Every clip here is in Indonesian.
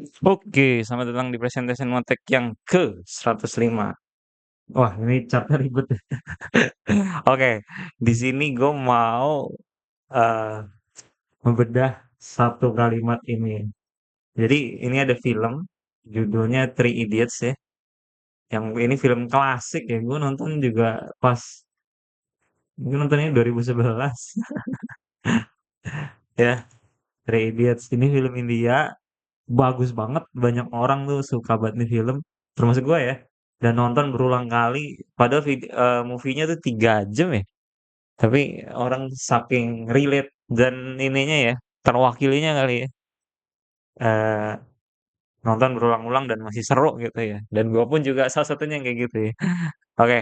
Oke, selamat datang di Presentation Motek yang ke-105. Wah, ini chartnya ribet. Oke, di sini gue mau eh, membedah satu kalimat ini. Jadi ini ada film, judulnya Three Idiots ya. Yang ini film klasik ya. Gue nonton juga pas, gue nontonnya 2011 ya. Three Idiots ini film India, bagus banget. Banyak orang tuh suka banget nih film, termasuk gue ya. Dan nonton berulang kali. Padahal movie-nya tuh 3 jam ya. Tapi orang saking relate dan ininya ya, terwakilinya kali ya. eh Nonton berulang-ulang dan masih seru gitu ya. Dan gue pun juga salah satunya yang kayak gitu ya. Oke,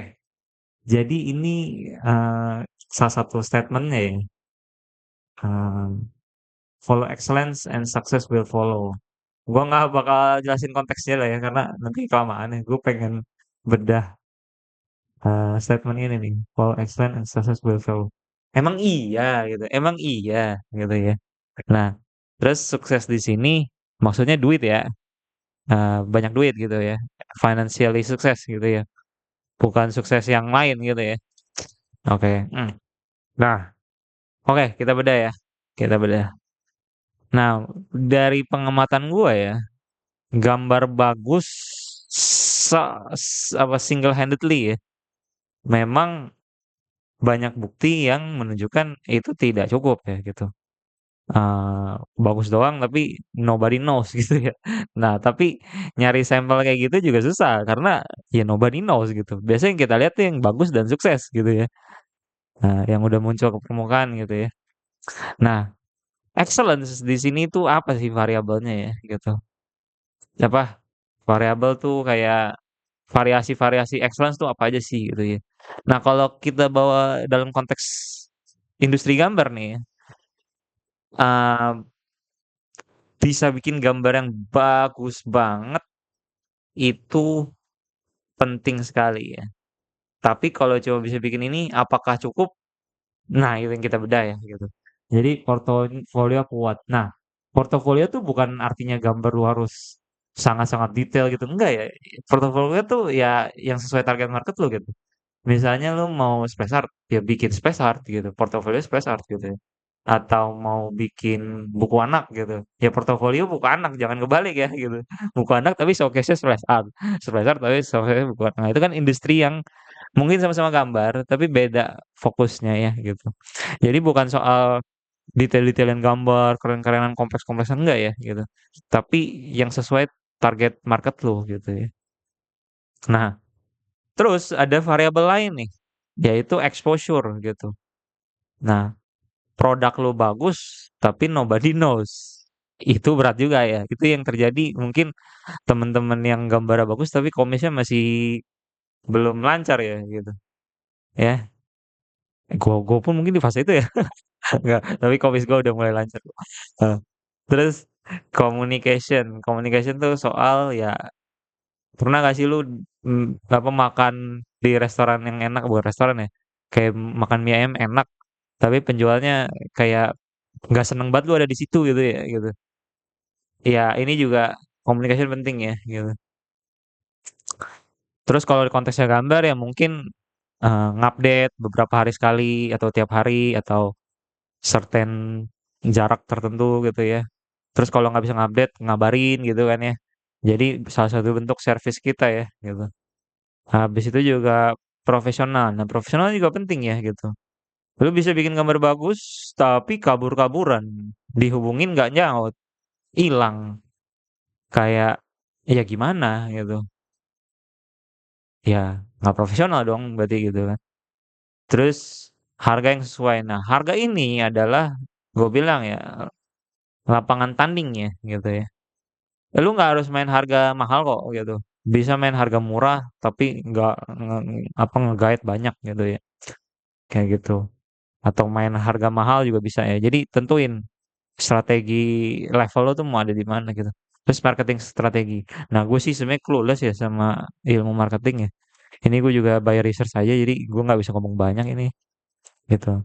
jadi ini eh, salah satu statementnya ya. eh, Follow excellence and success will follow. Gue nggak bakal jelasin konteksnya lah ya, karena nanti kelamaan ya. Gue pengen bedah statement ini nih. Follow excellence and success will follow. Emang iya gitu, emang iya gitu ya. Nah, terus sukses di sini maksudnya duit ya, banyak duit gitu ya, financially sukses gitu ya, bukan sukses yang lain gitu ya. Oke, nah, oke kita bedah ya, kita bedah. Nah, dari pengamatan gue ya, gambar bagus apa single handedly ya, memang banyak bukti yang menunjukkan itu tidak cukup ya gitu. Bagus doang tapi nobody knows gitu ya. Nah, tapi nyari sampel kayak gitu juga susah karena ya nobody knows gitu. Biasanya yang kita lihat tuh yang bagus dan sukses gitu ya. Nah, yang udah muncul ke permukaan gitu ya. Nah, excellence di sini tuh apa sih variabelnya ya gitu. Apa variabel tuh kayak variasi-variasi excellence tuh apa aja sih gitu ya. Nah, kalau kita bawa dalam konteks industri gambar nih ya, eh, bisa bikin gambar yang bagus banget itu penting sekali ya. Tapi kalau cuma bisa bikin ini, apakah cukup? Nah, itu yang kita bedah ya gitu. Jadi portofolio kuat. Nah, portofolio tuh bukan artinya gambar lu harus sangat-sangat detail gitu. Enggak ya. Portofolio tuh ya yang sesuai target market lu gitu. Misalnya lu mau space art, ya bikin space art gitu. Portofolio space art gitu ya. Atau mau bikin buku anak gitu. Ya portofolio buku anak, jangan kebalik ya gitu. Buku anak tapi showcase-nya space art. Space art tapi showcase buku anak. Nah, itu kan industri yang mungkin sama-sama gambar, tapi beda fokusnya ya gitu. Jadi bukan soal detail-detailan gambar, keren-kerenan kompleks-kompleksan enggak ya gitu. Tapi yang sesuai target market lo gitu ya. Nah, terus ada variabel lain nih, yaitu exposure gitu. Nah, produk lo bagus, tapi nobody knows. Itu berat juga ya. Itu yang terjadi mungkin teman-teman yang gambarnya bagus tapi komisnya masih belum lancar ya gitu. Ya, gua pun mungkin di fase itu ya. Enggak, tapi komis gue udah mulai lancar. Heeh. Terus communication tuh soal ya pernah gak sih lu apa makan di restoran yang enak, bukan restoran ya, kayak makan mie ayam enak, tapi penjualnya kayak nggak seneng banget lu ada di situ gitu ya gitu. Ya ini juga communication penting ya gitu. Terus kalau di konteksnya gambar ya mungkin ngupdate beberapa hari sekali atau tiap hari atau certain jarak tertentu gitu ya. Terus kalau nggak bisa ngupdate, ngabarin gitu kan ya. Jadi salah satu bentuk service kita ya gitu. Habis itu juga profesional. Nah, profesional juga penting ya gitu. Lu bisa bikin gambar bagus, tapi kabur-kaburan. Dihubungin nggak nyaut, hilang. Kayak, ya gimana gitu. Ya, nggak profesional dong berarti gitu kan. Terus harga yang sesuai. Nah, harga ini adalah, gue bilang ya, lapangan tandingnya gitu ya. Lu nggak harus main harga mahal kok gitu. Bisa main harga murah tapi nggak apa nge-guide banyak gitu ya. Kayak gitu. Atau main harga mahal juga bisa ya. Jadi tentuin strategi level lo tuh mau ada di mana gitu. Terus marketing strategi. Nah, gue sih sebenarnya clueless ya sama ilmu marketing ya. Ini gue juga bayar research aja jadi gue nggak bisa ngomong banyak ini gitu.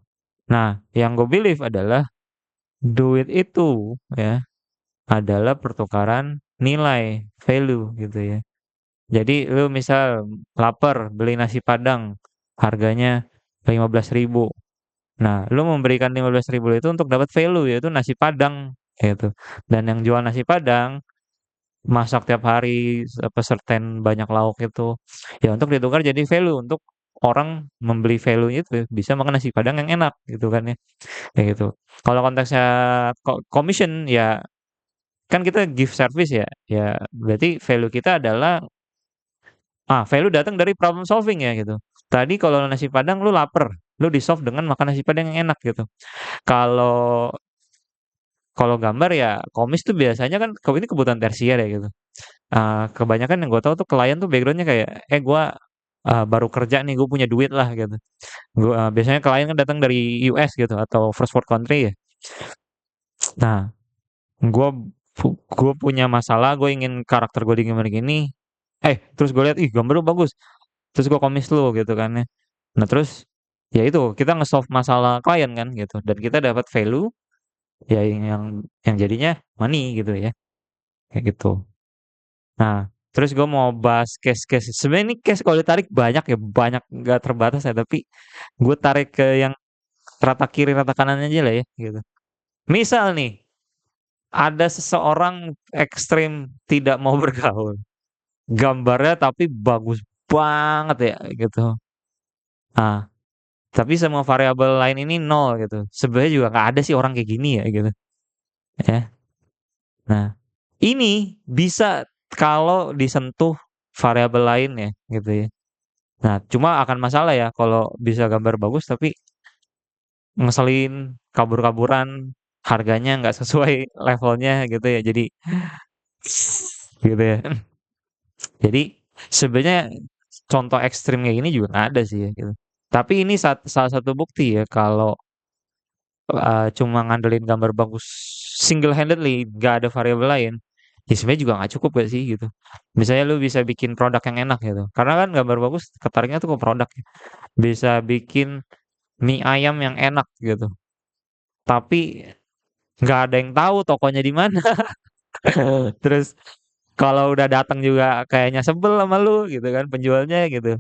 Nah, yang gue believe adalah duit itu ya adalah pertukaran nilai, value gitu ya. Jadi lu misal lapar beli nasi Padang, harganya 15.000. Nah, lu memberikan 15.000 itu untuk dapat value yaitu nasi Padang gitu. Dan yang jual nasi Padang masak tiap hari apa certain banyak lauk itu ya untuk ditukar jadi value untuk orang membeli value itu bisa makan nasi Padang yang enak gitu kan ya. Kayak gitu. Kalau konteksnya commission ya kan kita give service ya. Ya berarti value kita adalah value datang dari problem solving ya gitu. Tadi kalau nasi Padang lu lapar, lu di-solve dengan makan nasi Padang yang enak gitu. Kalau kalau gambar ya komis tuh biasanya kan ini kebutuhan tersier ya gitu. Kebanyakan yang gue tahu tuh klien tuh backgroundnya kayak, gue baru kerja nih, gue punya duit lah gitu. Biasanya klien kan datang dari US gitu atau first world country ya. Nah, gue gue punya masalah, gue ingin karakter gue digambar gini. Terus gue lihat, ih gambar lu bagus. Terus gue komis lu gitu kan ya. Nah terus ya itu kita nge-solve masalah klien kan gitu dan kita dapat value ya yang jadinya money gitu ya kayak gitu. Nah terus gue mau bahas case-case sebenarnya ini case kalau ditarik banyak ya banyak nggak terbatas ya tapi gue tarik ke yang rata kiri rata kanan aja lah ya gitu. Misal nih ada seseorang ekstrim tidak mau bergaul gambarnya tapi bagus banget ya gitu. Ah, tapi semua variabel lain ini nol gitu. Sebenarnya juga nggak ada sih orang kayak gini ya gitu. Ya. Nah, ini bisa kalau disentuh variabel lain ya gitu ya. Nah, cuma akan masalah ya kalau bisa gambar bagus tapi ngeselin, kabur-kaburan, harganya nggak sesuai levelnya gitu ya. Jadi gitu ya. Jadi sebenarnya contoh ekstrim kayak gini juga nggak ada sih ya gitu. Tapi ini salah satu bukti ya kalau cuma ngandelin gambar bagus single handedly, nggak ada variabel lain, ya sebenarnya juga nggak cukup gak sih gitu. Misalnya lu bisa bikin produk yang enak gitu. Karena kan gambar bagus ketariknya tuh ke produk. Ya. Bisa bikin mie ayam yang enak gitu. Tapi nggak ada yang tahu tokonya di mana. Terus kalau udah datang juga kayaknya sebel sama lu gitu kan penjualnya gitu.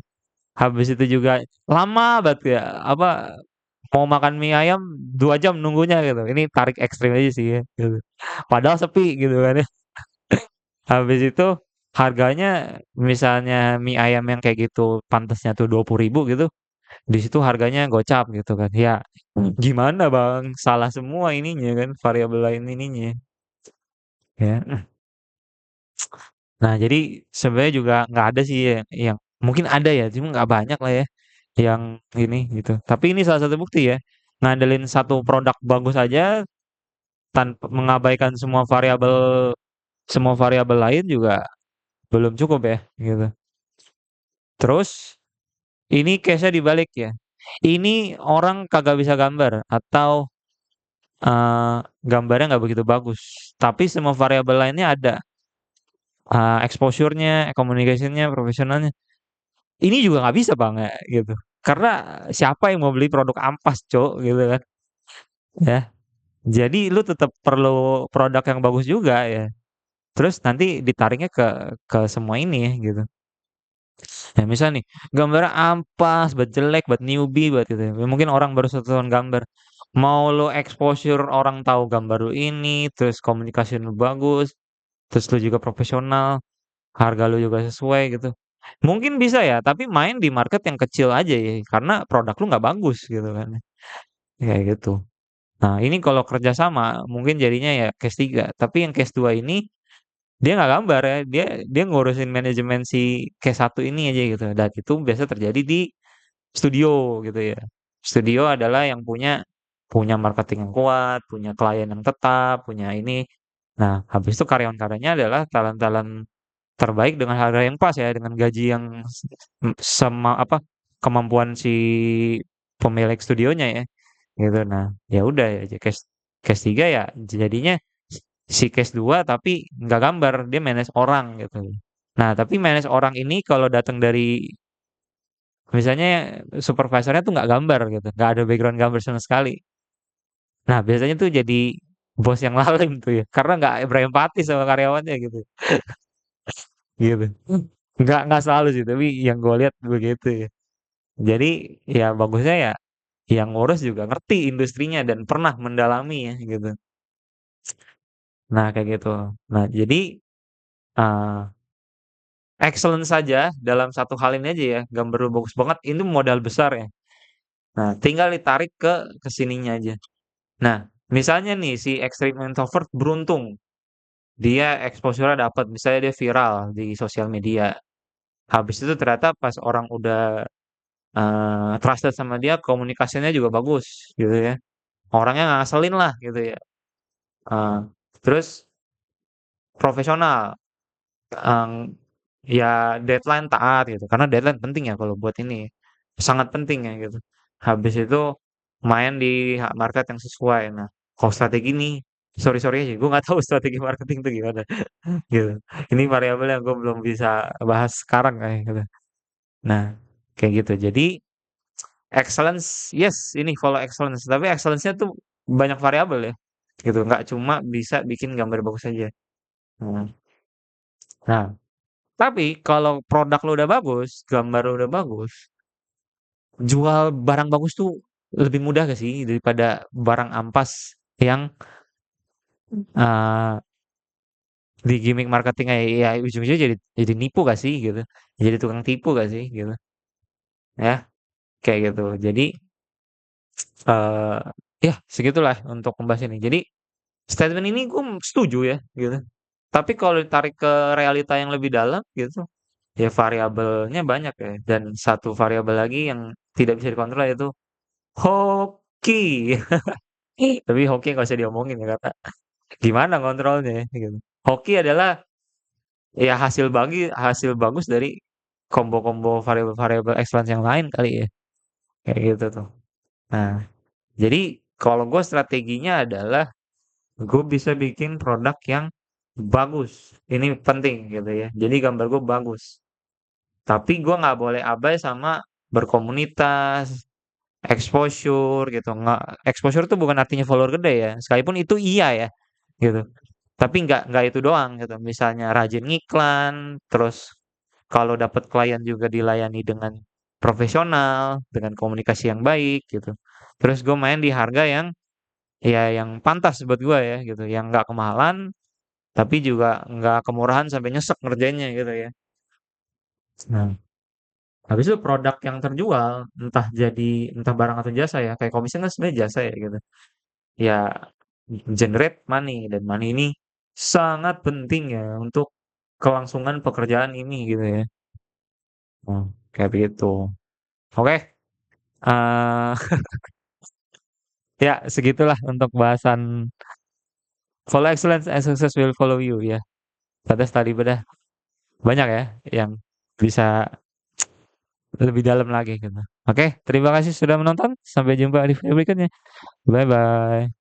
Habis itu juga lama banget ya apa mau makan mie ayam 2 jam nunggunya gitu. Ini tarik ekstrim aja sih ya, gitu. Padahal sepi gitu kan ya. Habis itu harganya misalnya mie ayam yang kayak gitu pantasnya tuh 20.000 gitu. Di situ harganya gocap gitu kan. Ya gimana bang? Salah semua ininya kan variabel lain ininya. Ya. Nah jadi sebenarnya juga nggak ada sih yang mungkin ada ya, cuma nggak banyak lah ya yang ini gitu. Tapi ini salah satu bukti ya. Ngandelin satu produk bagus aja tanpa mengabaikan semua variabel lain juga belum cukup ya gitu. Terus ini case-nya dibalik ya. Ini orang kagak bisa gambar atau eh, gambarnya nggak begitu bagus. Tapi semua variabel lainnya ada. Exposure-nya, communication-nya, profesionalnya. Ini juga nggak bisa bang ya gitu. Karena siapa yang mau beli produk ampas cok gitu kan. Ya. Jadi lu tetap perlu produk yang bagus juga ya. Terus nanti ditariknya ke semua ini ya gitu. Ya misal nih, gambarnya ampas, buat jelek, buat newbie, buat gitu. Ya. Mungkin orang baru satu tahun gambar. Mau lo exposure orang tahu gambar lu ini, terus komunikasi lu bagus, terus lu juga profesional, harga lu juga sesuai gitu. Mungkin bisa ya, tapi main di market yang kecil aja ya, karena produk lu nggak bagus gitu kan. Kayak gitu. Nah, ini kalau kerja sama mungkin jadinya ya case 3. Tapi yang case 2 ini dia nggak gambar ya, dia ngurusin manajemen si case 1 ini aja gitu. Dan itu biasa terjadi di studio gitu ya. Studio adalah yang punya punya marketing yang kuat, punya klien yang tetap, punya ini. Nah, habis itu karyawan-karyanya adalah talent-talent terbaik dengan harga yang pas ya, dengan gaji yang sama apa kemampuan si pemilik studionya ya. Gitu. Nah, ya udah ya case case 3 ya jadinya si case 2 tapi nggak gambar, dia manage orang gitu. Nah, tapi manage orang ini kalau datang dari misalnya supervisornya tuh nggak gambar gitu, nggak ada background gambar sama sekali. Nah, biasanya tuh jadi bos yang lalim tuh ya, karena nggak berempati sama karyawannya gitu, gitu. Nggak selalu sih, tapi yang gue lihat begitu ya. Jadi ya bagusnya ya yang ngurus juga ngerti industrinya dan pernah mendalami ya gitu. Nah kayak gitu. Nah jadi eh excellent saja dalam satu hal ini aja ya, gambar lu bagus banget, ini modal besar ya. Nah tinggal ditarik ke sininya aja. Nah misalnya nih si Extreme Introvert beruntung, dia exposure-nya dapat, misalnya dia viral di sosial media. Habis itu ternyata pas orang udah trusted sama dia, komunikasinya juga bagus gitu ya. Orangnya nggak ngeselin lah gitu ya. Eh, terus profesional, Eee, ya deadline taat gitu, karena deadline penting ya kalau buat ini, sangat penting ya gitu. Habis itu main di market yang sesuai. Nah, kalau strategi nih, sorry aja, gue nggak tahu strategi marketing itu gimana gitu. Ini variabel yang gue belum bisa bahas sekarang kayak gitu. Nah, kayak gitu. Jadi excellence, yes, ini follow excellence, tapi excellence-nya tuh banyak variabel ya, gitu. Nggak cuma bisa bikin gambar bagus aja. Nah, nah tapi kalau produk lo udah bagus, gambar lo udah bagus, jual barang bagus tuh lebih mudah gak sih daripada barang ampas yang eh, di gimmick marketingnya ya ujung-ujungnya jadi nipu gak sih gitu, jadi tukang tipu gak sih gitu, ya kayak gitu. Jadi eh ya segitulah untuk membahas ini. Jadi statement ini gue setuju ya gitu. Tapi kalau ditarik ke realita yang lebih dalam gitu, ya variabelnya banyak ya. Dan satu variabel lagi yang tidak bisa dikontrol yaitu hoki. Tapi hoki nggak usah diomongin ya karena gimana kontrolnya ya, gitu. Hoki adalah ya hasil bagus dari combo-combo variabel-variabel excellence yang lain kali ya. Kayak gitu tuh. Nah, jadi kalau gue strateginya adalah gue bisa bikin produk yang bagus. Ini penting gitu ya. Jadi gambar gue bagus. Tapi gue nggak boleh abai sama berkomunitas, exposure gitu. Nggak, exposure tuh bukan artinya follower gede ya. Sekalipun itu iya ya, gitu. Tapi nggak itu doang gitu. Misalnya rajin ngiklan, terus kalau dapat klien juga dilayani dengan profesional, dengan komunikasi yang baik gitu. Terus gue main di harga yang ya yang pantas buat gue ya gitu, yang nggak kemahalan, tapi juga nggak kemurahan sampai nyesek ngerjainnya gitu ya. Nah, habis itu produk yang terjual, entah barang atau jasa ya, kayak komisi kan sebenarnya jasa ya gitu. Ya generate money dan money ini sangat penting ya untuk kelangsungan pekerjaan ini gitu ya. Oh, kayak begitu. Oke, eh ya segitulah untuk bahasan follow excellence and success will follow you ya. Ternyata tadi bedah banyak ya yang bisa lebih dalam lagi gitu. Oke, terima kasih sudah menonton. Sampai jumpa di video berikutnya. Bye bye.